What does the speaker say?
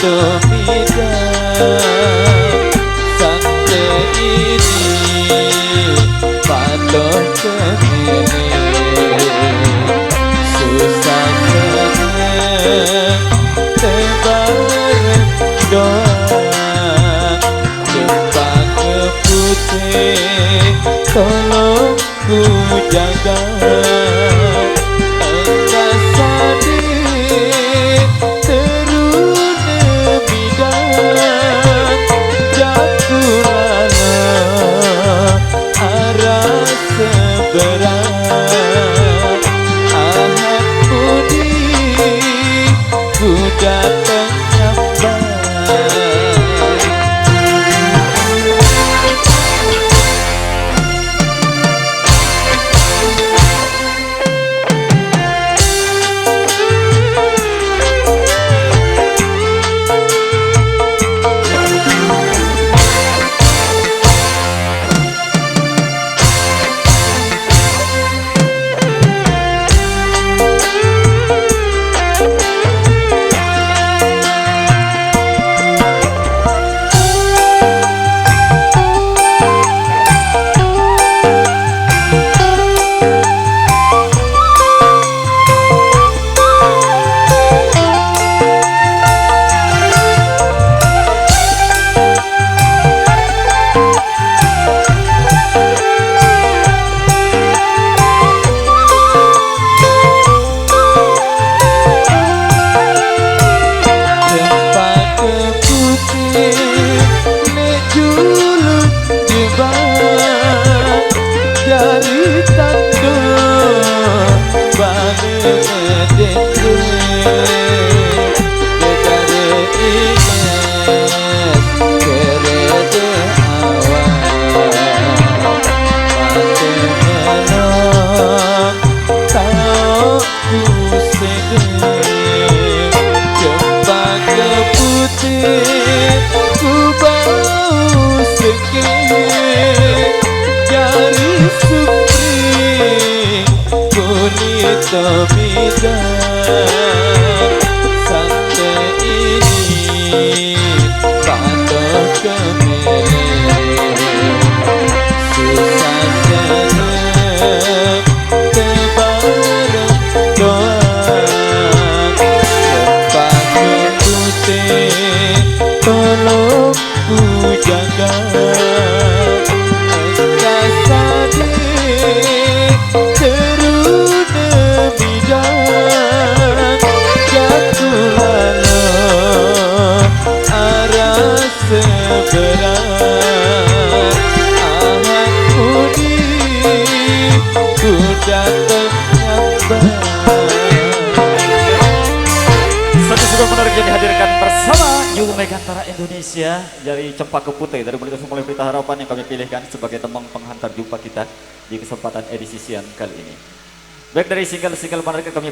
tumida sampai ini patuh kemini susah senang tebareng doa jumpa keputih tolong ku jaga engkau sadih terune bidang jakulala arah seberang ahad budi ku datang nyambang ku bau sekeh jari supring kunito bidang santai ini patuh kemini susah senang tebareng doa jumpa keputih tolong ku jaga engkau sadih terune bidang jakulala arah seberang ahad budi ku datang nyambang. Sudah menarik yang dihadirkan bersama Yu Megantara Indonesia dari Cempaka Putih dari Berita Sumber Berita Harapan yang kami pilihkan sebagai teman penghantar jumpa kita di kesempatan edisi siang kali ini. Baik dari single-single menarik kami